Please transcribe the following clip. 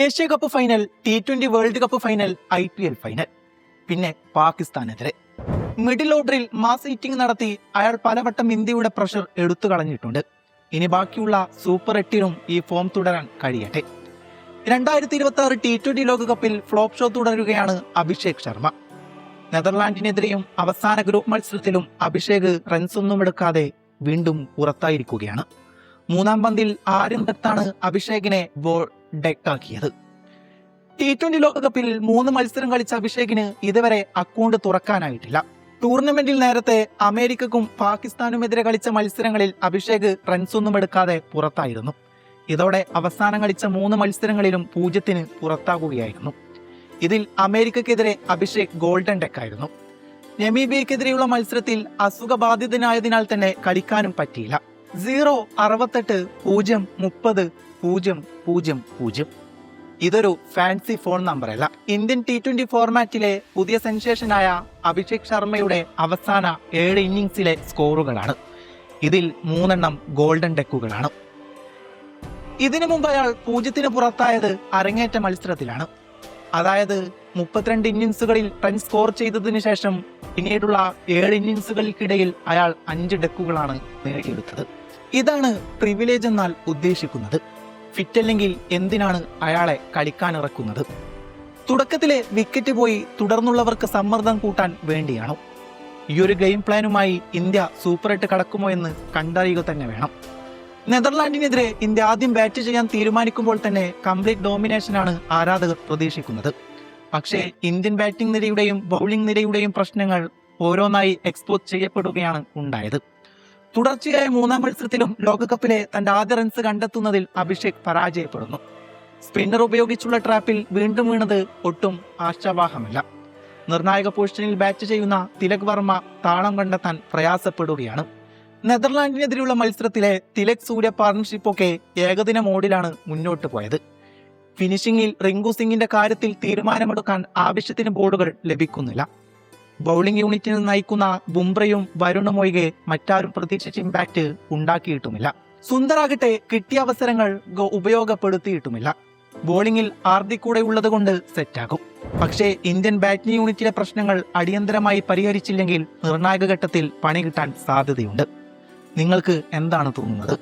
Asia cup final, T20 world cup final, IPL final, പിന്നെ പാകിസ്ഥാനെതിരെ. Middle ഓർഡറിൽ mass heating നടത്തി അയാൾ പലവട്ടം ഇന്ത്യയുടെ പ്രഷർ എടുത്തു കളഞ്ഞിട്ടുണ്ട്. ഇനി ബാക്കിയുള്ള സൂപ്പർ 8നും ഈ ഫോം തുടരാൻ കഴിയട്ടെ. 2026 T20 ലോകകപ്പിൽ ഫ്ലോപ്പ് ഷോ തുടരുകയാണ് അഭിഷേക് ശർമ്മ. നെതർലാൻഡിനെതിരെയും അവസാന ഗ്രൂപ്പ് മത്സരത്തിലും അഭിഷേക് റൺസൊന്നും എടുക്കാതെ വീണ്ടും പുറത്തായിരിക്കുകയാണ്. മൂന്നാം പന്തിൽ ആരും തെറ്റാണ് അഭിഷേകിനെ ബോൾ ഡെക്കാക്കിയത്. T20 ലോകകപ്പിൽ 3 മത്സരം കളിച്ച അഭിഷേകിന് ഇതുവരെ അക്കൗണ്ട് തുറക്കാനായിട്ടില്ല. ടൂർണമെന്റിൽ നേരത്തെ അമേരിക്കക്കും പാകിസ്ഥാനുമെതിരെ കളിച്ച മത്സരങ്ങളിൽ അഭിഷേക് റൺസൊന്നും എടുക്കാതെ പുറത്തായിരുന്നു. ഇതോടെ അവസാനം കളിച്ച 3 മത്സരങ്ങളിലും 0-ന് പുറത്താകുകയായിരുന്നു. ഇതിൽ അമേരിക്കക്കെതിരെ അഭിഷേക് ഗോൾഡൻ ഡെക്കായിരുന്നു. നമീബിയക്കെതിരെയുള്ള മത്സരത്തിൽ അസുഖബാധിതനായതിനാൽ തന്നെ കളിക്കാനും പറ്റിയില്ല. 0-68, 0-30, 0-0-0. ഇതൊരു ഫാൻസി ഫോൺ നമ്പറല്ല. ഇന്ത്യൻ T20 ഫോർമാറ്റിലെ പുതിയ സെൻസേഷനായ അഭിഷേക് ശർമ്മയുടെ അവസാന 7 ഇന്നിംഗ്സിലെ സ്കോറുകളാണ്. ഇതിൽ 3 ഗോൾഡൻ ഡെക്കുകളാണ്. ഇതിനു മുമ്പ് അയാൾ 0-ന് പുറത്തായത് അരങ്ങേറ്റ മത്സരത്തിലാണ്. അതായത് 32 ഇന്നിംഗ്സുകളിൽ റൺ സ്കോർ ചെയ്തതിനു ശേഷം പിന്നീടുള്ള 7 ഇന്നിംഗ്സുകൾക്കിടയിൽ അയാൾ 5 ഡെക്കുകളാണ് നേടിയെടുത്തത്. ഇതാണ് പ്രിവിലേജ് എന്നാൽ ഉദ്ദേശിക്കുന്നത്. ഫിറ്റ് അല്ലെങ്കിൽ എന്തിനാണ് അയാളെ കളിക്കാനിറക്കുന്നത്? തുടക്കത്തിലെ വിക്കറ്റ് പോയി തുടർന്നുള്ളവർക്ക് സമ്മർദ്ദം കൂട്ടാൻ വേണ്ടിയാണോ? ഈ ഒരു ഗെയിം പ്ലാനുമായി ഇന്ത്യ സൂപ്പർ 8 കടക്കുമോ എന്ന് കണ്ടറിയുക തന്നെ വേണം. നെതർലാൻഡിനെതിരെ ഇന്ത്യ ആദ്യം ബാറ്റ് ചെയ്യാൻ തീരുമാനിക്കുമ്പോൾ തന്നെ കംപ്ലീറ്റ് ഡോമിനേഷനാണ് ആരാധകർ പ്രതീക്ഷിക്കുന്നത്. പക്ഷേ ഇന്ത്യൻ ബാറ്റിംഗ് നിരയുടെയും ബൗളിംഗ് നിരയുടെയും പ്രശ്നങ്ങൾ ഓരോന്നായി എക്സ്പോസ് ചെയ്യപ്പെടുകയാണ് ഉണ്ടായത്. തുടർച്ചയായ 3-ാം മത്സരത്തിലും ലോകകപ്പിലെ തന്റെ ആദ്യ റൺസ് കണ്ടെത്തുന്നതിൽ അഭിഷേക് പരാജയപ്പെടുന്നു. സ്പിന്നർ ഉപയോഗിച്ചുള്ള ട്രാപ്പിൽ വീണ്ടും വീണത് ഒട്ടും ആശാവാഹമല്ല. നിർണായക പൊസിഷനിൽ ബാറ്റ് ചെയ്യുന്ന തിലക് വർമ്മ താളം കണ്ടെത്താൻ പ്രയാസപ്പെടുകയാണ്. നെതർലാൻഡിനെതിരെയുള്ള മത്സരത്തിലെ തിലക് സൂര്യ പാർട്ണർഷിപ്പൊക്കെ ഏകദിന മോഡിലാണ് മുന്നോട്ട് പോയത്. ഫിനിഷിംഗിൽ റിങ്കു സിംഗിന്റെ കാര്യത്തിൽ തീരുമാനമെടുക്കാൻ ആവശ്യത്തിന് ബോളുകൾ ലഭിക്കുന്നില്ല. ബൗളിംഗ് യൂണിറ്റിന് നയിക്കുന്ന ബുംറയും വരുണും ഒഴികെ മറ്റാരും പ്രതീക്ഷിച്ച ഇമ്പാക്ട് ഉണ്ടാക്കിയിട്ടുമില്ല. സുന്ദറാകട്ടെ കിട്ടിയ അവസരങ്ങൾ ഉപയോഗപ്പെടുത്തിയിട്ടുമില്ല. ബോളിംഗിൽ ഹാർദിക് കൂടെ ഉള്ളത് കൊണ്ട് സെറ്റാകും. പക്ഷേ ഇന്ത്യൻ ബാറ്റിംഗ് യൂണിറ്റിലെ പ്രശ്നങ്ങൾ അടിയന്തരമായി പരിഹരിച്ചില്ലെങ്കിൽ നിർണായക ഘട്ടത്തിൽ പണി കിട്ടാൻ സാധ്യതയുണ്ട്. നിങ്ങൾക്ക് എന്താണ് തോന്നുന്നത്?